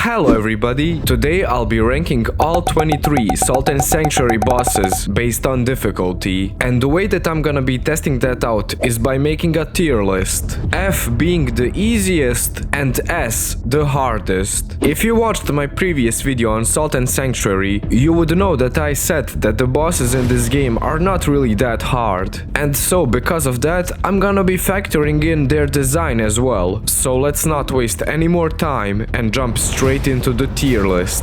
Hello everybody, today I'll be ranking all 23 Salt and Sanctuary bosses based on difficulty, and the way that I'm gonna be testing that out is by making a tier list. F being the easiest and S the hardest. If you watched my previous video on Salt and Sanctuary, you would know that I said that the bosses in this game are not really that hard. And so because of that, I'm gonna be factoring in their design as well. So let's not waste any more time and jump straight into the tier list.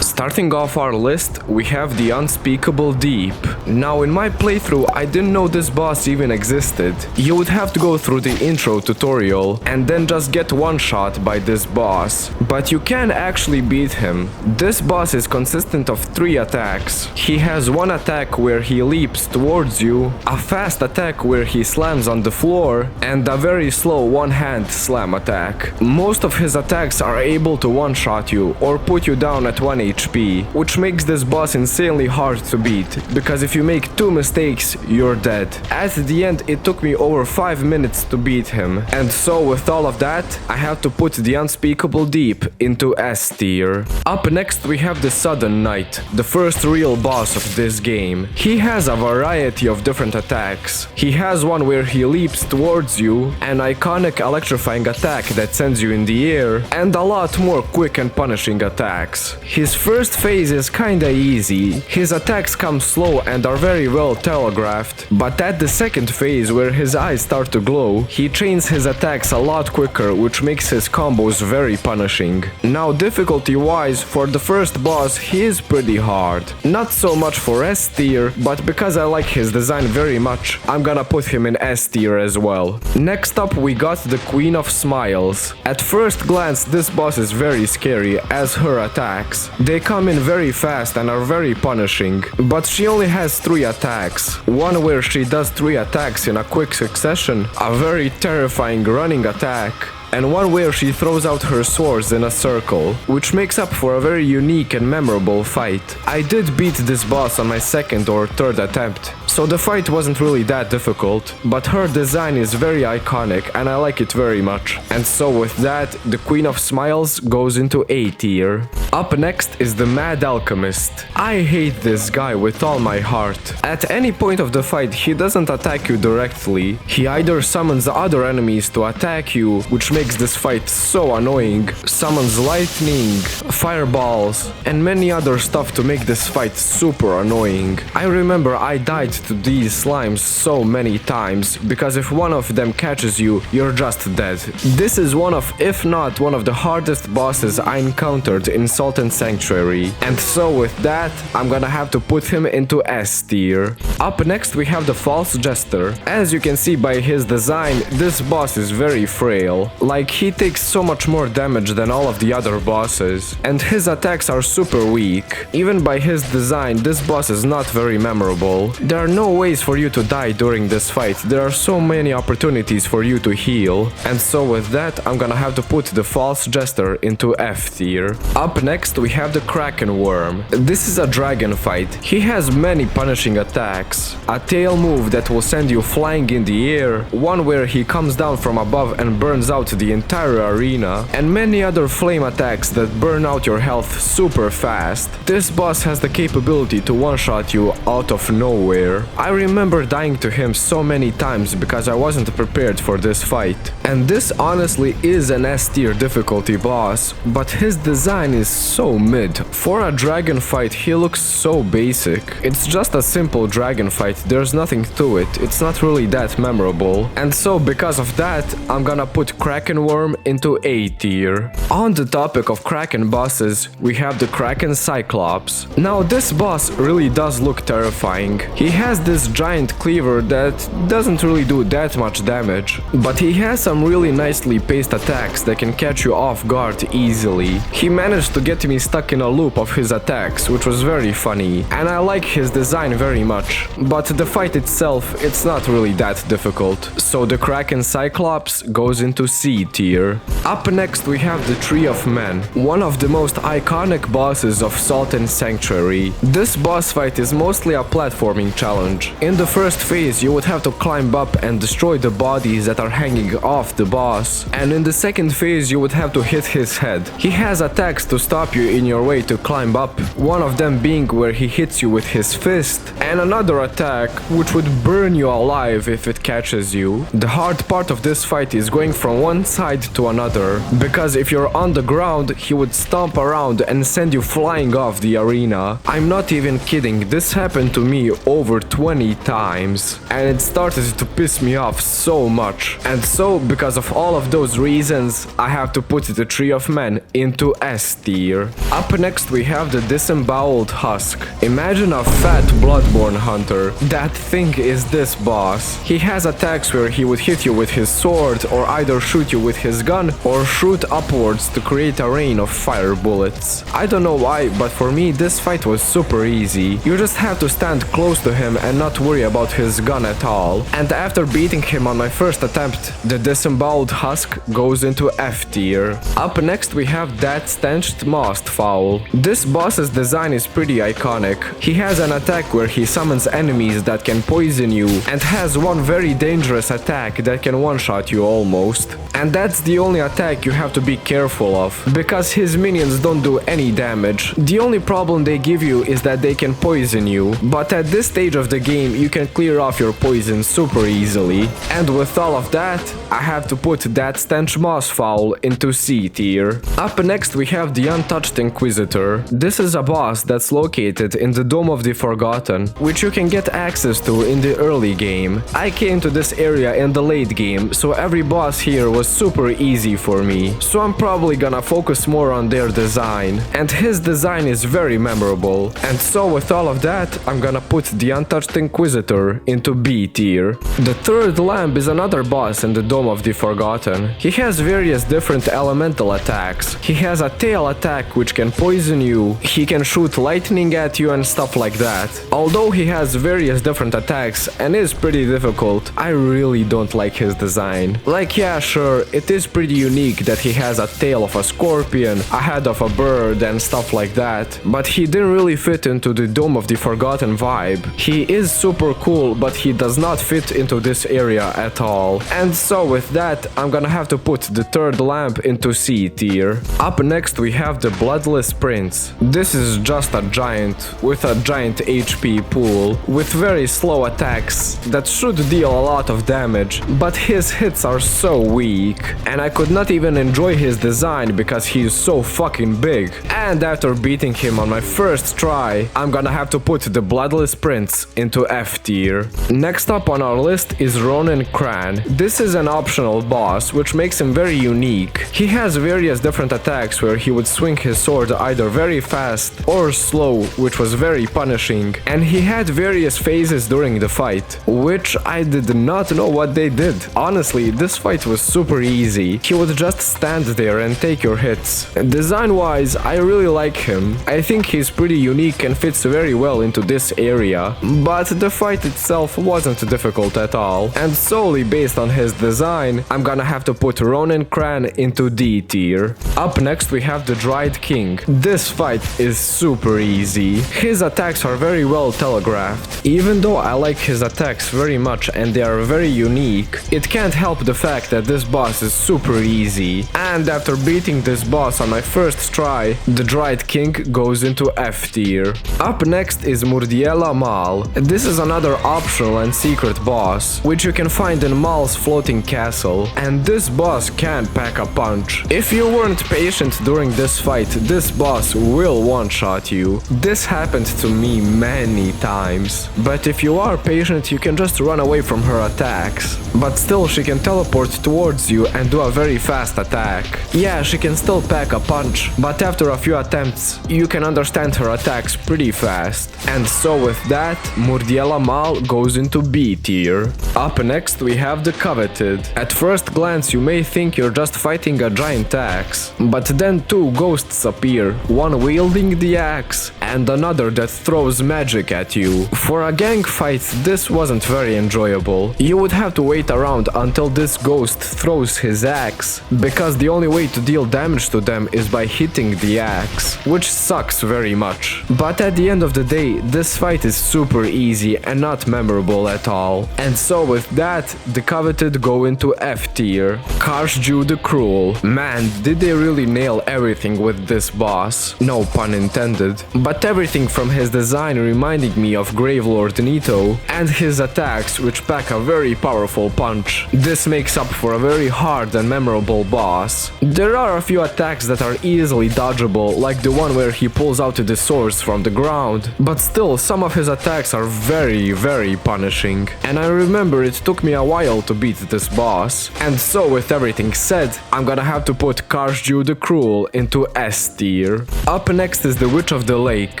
Starting off our list, we have the Unspeakable Deep. Now in my playthrough, I didn't know this boss even existed. You would have to go through the intro tutorial and then just get one shot by this boss. But you can actually beat him. This boss is consistent of 3 attacks. He has one attack where he leaps towards you, a fast attack where he slams on the floor, and a very slow one-hand slam attack. Most of his attacks are able to one-shot you or put you down at 1 HP, which makes this boss insanely hard to beat, because if you make 2 mistakes, you're dead. At the end, it took me over 5 minutes to beat him, and so with all of that, I have to put the Unspeakable Deep into S tier. Up next we have the Sudden Knight, the first real boss of this game. He has a variety of different attacks. He has one where he leaps towards you, an iconic electrifying attack that sends you in the air, and a lot more quick and punishing attacks. His first phase is kinda easy. His attacks come slow and are very well telegraphed, but at the second phase, where his eyes start to glow, he chains his attacks a lot quicker, which makes his combos very punishing. Now difficulty wise, for the first boss, he is pretty hard. Not so much for S tier, but because I like his design very much, I'm gonna put him in S tier as well. Next up we got the Queen of Smiles. At first glance, this boss is very scary as her attacks. They come in very fast and are very punishing, but she only has 3 attacks. One where she does 3 attacks in a quick succession, a very terrifying running attack, and one where she throws out her swords in a circle, which makes up for a very unique and memorable fight. I did beat this boss on my second or third attempt, so the fight wasn't really that difficult, but her design is very iconic and I like it very much. And so with that, the Queen of Smiles goes into A tier. Up next is the Mad Alchemist. I hate this guy with all my heart. At any point of the fight, he doesn't attack you directly. He either summons other enemies to attack you, which makes this fight so annoying, summons lightning, fireballs, and many other stuff to make this fight super annoying. I remember I died to these slimes so many times, because if one of them catches you, you're just dead. This is one of, if not one of the hardest bosses I encountered in Salt and Sanctuary, and so with that, I'm gonna have to put him into S tier. Up next we have the False Jester. As you can see by his design, this boss is very frail. Like, he takes so much more damage than all of the other bosses, and his attacks are super weak. Even by his design, this boss is not very memorable. There are no ways for you to die during this fight, there are so many opportunities for you to heal, and so with that, I'm gonna have to put the False Jester into F tier. Up next, we have the Kraken Worm. This is a dragon fight. He has many punishing attacks. A tail move that will send you flying in the air, one where he comes down from above and burns out the entire arena, and many other flame attacks that burn out your health super fast. This boss has the capability to one-shot you out of nowhere. I remember dying to him so many times because I wasn't prepared for this fight. And this honestly is an S tier difficulty boss, but his design is so mid. For a dragon fight, he looks so basic. It's just a simple dragon fight, there's nothing to it, it's not really that memorable. And so because of that, I'm gonna put Kraken Worm into A tier. On the topic of Kraken bosses, we have the Kraken Cyclops. Now this boss really does look terrifying. He has this giant cleaver that doesn't really do that much damage, but he has some really nicely paced attacks that can catch you off guard easily. He managed to get me stuck in a loop of his attacks, which was very funny, and I like his design very much, but the fight itself, it's not really that difficult. So the Kraken Cyclops goes into C tier. Up next we have the Tree of Men, one of the most iconic bosses of Sultan Sanctuary. This boss fight is mostly a platforming challenge. In the first phase you would have to climb up and destroy the bodies that are hanging off the boss, and in the second phase you would have to hit his head. He has attacks to stop you in your way to climb up, one of them being where he hits you with his fist, and another attack which would burn you alive if it catches you. The hard part of this fight is going from one side to another, because if you're on the ground he would stomp around and send you flying off the arena. I'm not even kidding, this happened to me over 20 times, and it started to piss me off so much. And so, because of all of those reasons, I have to put the Tree of Men into S tier. Up next we have the Disemboweled Husk. Imagine a fat Bloodborne hunter. That thing is this boss. He has attacks where he would hit you with his sword, or either shoot you with his gun, or shoot upwards to create a rain of fire bullets. I don't know why, but for me this fight was super easy. You just have to stand close to him and not worry about his gun at all. And after beating him on my first attempt, the Disemboweled Husk goes into F tier. Up next we have that Stenched Mostfowl. This boss's design is pretty iconic. He has an attack where he summons enemies that can poison you, and has one very dangerous attack that can one-shot you almost. And that's the only attack you have to be careful of, because his minions don't do any damage. The only problem they give you is that they can poison you, but at this stage of the game you can clear off your poison super easily. And with all of that, I have to put that Stench Mossfowl into C tier. Up next we have the Untouched Inquisitor. This is a boss that's located in the Dome of the Forgotten, which you can get access to in the early game. I came to this area in the late game, so every boss here was super easy for me. So I'm probably gonna focus more on their design, and his design is very memorable. And so with all of that, I'm gonna put the Untouched Inquisitor into B tier. The third lamp is another boss in the Dome of the Forgotten. He has various different elemental attacks. He has a tail attack which can poison you, he can shoot lightning at you and stuff like that. Although he has various different attacks and is pretty difficult, I really don't like his design. Like, yeah, sure, it is pretty unique that he has a tail of a scorpion, a head of a bird and stuff like that, but he didn't really fit into the Dome of the Forgotten vibe. He is super cool, but he does not fit into this area at all. And so with that, I'm gonna have to put the third lamp into C tier. Up next we have the Bloodless Prince. This is just a giant with a giant HP pool, with very slow attacks that should deal a lot of damage, but his hits are so weak, and I could not even enjoy his design because he is so fucking big. And after beating him on my first try, I'm gonna have to put the Bloodless Prince into F tier. Next up on our list is Ronin Kran. This is an optional boss, which makes him very unique. He has various different attacks where he would swing his sword either very fast or slow, which was very punishing, and he had various phases during the fight, which I did not know what they did. Honestly, this fight was super easy. He would just stand there and take your hits. Design-wise, I really like him. I think he's pretty unique and fits very well into this area, but the fight itself wasn't difficult at all, and solely based on his design, I'm gonna have to put Ronin Kran into D tier. Up next we have the Dried King. This fight is super easy. His attacks are very well telegraphed. Even though I like his attacks very much and they are very unique, it can't help the fact that this boss is super easy. And after beating this boss on my first try, the Dried King goes into F tier. Up next is Murdiela Mal. This is another optional and secret boss, which you can find in Mal's floating castle, and this boss can pack a punch. If you weren't patient during this fight, this boss will one-shot you. This happened to me many times, but if you are patient you can just run away from her attacks. But still she can teleport towards you and do a very fast attack. Yeah, she can still pack a punch, but after a few attempts you can understand her attacks pretty fast. And so with that, Murdiela Mal goes into B tier. Up next we have the Coveted. At first glance you may think you're just fighting a giant axe, but then two ghosts appear, one wielding the axe and another that throws magic at you. For a gang fight, this wasn't very enjoyable. You would have to wait around until this ghost throws his axe, attacks, because the only way to deal damage to them is by hitting the axe, which sucks very much. But at the end of the day, this fight is super easy and not memorable at all. And so with that, the coveted go into F tier. Karshju the Cruel. Man, did they really nail everything with this boss. No pun intended. But everything from his design reminding me of Gravelord Nito, and his attacks which pack a very powerful punch. This makes up for a very hard and memorable boss. There are a few attacks that are easily dodgeable, like the one where he pulls out the swords from the ground, but still some of his attacks are very punishing. And I remember it took me a while to beat this boss. And so with everything said, I'm gonna have to put Karshju the Cruel into S tier. Up next is the Witch of the Lake.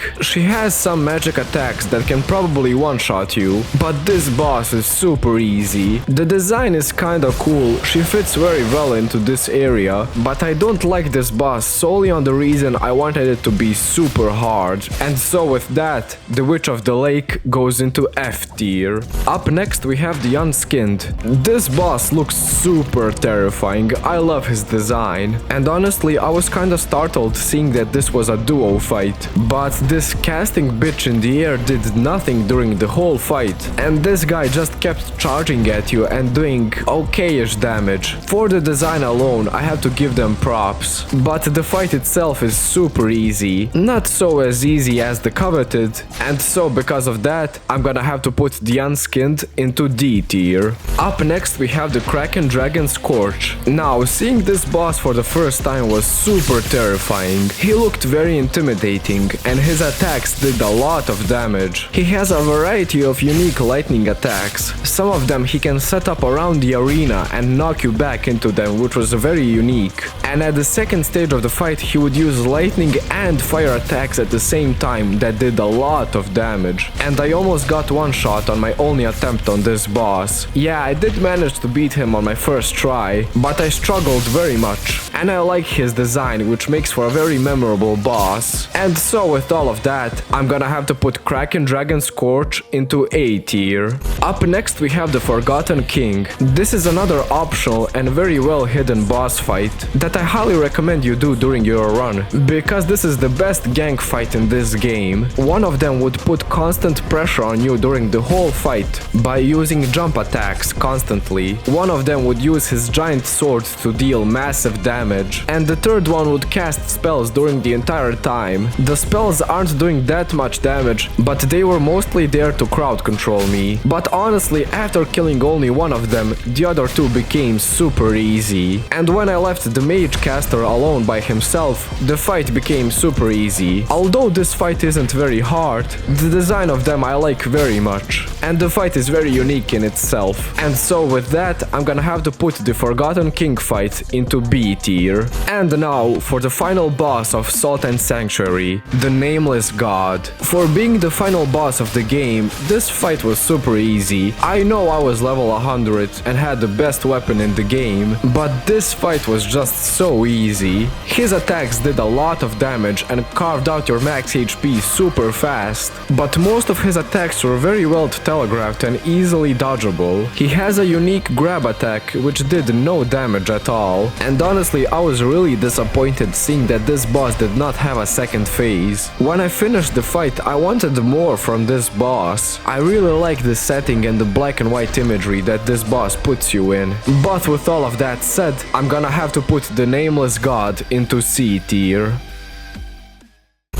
She has some magic attacks that can probably one-shot you, but this boss is super easy. The design is kinda cool, she fits very well into this area, but I don't like this boss solely on the reason I wanted it to be super hard. And so with that, the Witch of the Lake goes into F tier. Up next we have the Unskinned. This boss looks super terrifying, I love his design. And honestly, I was kinda startled seeing that this was a duo fight. But this casting bitch in the air did nothing during the whole fight, and this guy just kept charging at you and doing okay-ish damage. For the design alone, I have to give them props. But the fight itself is super easy, not so as easy as the coveted, and so because of that, I'm gonna have to put the Unskinned into D tier. Up next we have the Kraken Dragon Scorch. Now, seeing this boss for the first time was super terrifying. He looked very intimidating, and his attacks did a lot of damage. He has a variety of unique lightning attacks. Some of them he can set up around the arena and knock you back into them, which was very unique. And at the second stage of the fight, he would use lightning and fire attacks at the same time that did a lot of damage. And I almost got one shot on my only attempt on this boss. Yeah, I did manage to beat him on my first try, but I struggled very much. And I like his design, which makes for a very memorable boss. And so with all of that, I'm gonna have to put Kraken Dragon Scorch into A tier. Up next we have the Forgotten King. This is another optional and very well hidden boss fight that I highly recommend you do during your run, because this is the best gank fight in this game. One of them would put constant pressure on you during the whole fight by using jump attacks constantly. One of them would use his giant sword to deal massive damage, and the third one would cast spells during the entire time. The spells aren't doing that much damage, but they were mostly there to crowd control me. But honestly, after killing only one of them, the other two became super easy. And when I left the mage caster alone by himself, the fight became super easy. Although this fight isn't very hard, the design of them I like very much, and the fight is very unique in itself. And so with that, I'm gonna have to put the Forgotten King fight into B tier. And now for the final boss of Salt and Sanctuary, the Nameless God. For being the final boss of the game, this fight was super easy. I know I was level 100 and had the best weapon in the game, but this fight was just so easy. His attacks did a lot of damage and carved out your max HP super fast, but most of his attacks were very well telegraphed and easily dodgeable. He has a unique grab attack which did no damage at all, and honestly I was really disappointed seeing that this boss did not have a second phase. When I finished the fight, I wanted more from this boss. I really like the setting and the black and white imagery that this boss puts you in. But with all of that said, I'm gonna have to put the Nameless God into C tier.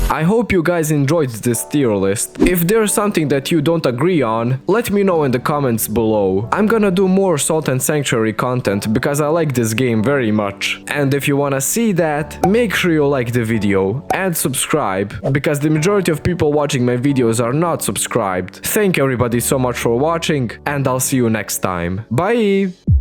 I hope you guys enjoyed this tier list. If there's something that you don't agree on, let me know in the comments below. I'm gonna do more Salt and Sanctuary content because I like this game very much. And if you wanna see that, make sure you like the video and subscribe, because the majority of people watching my videos are not subscribed. Thank everybody so much for watching, and I'll see you next time. Bye!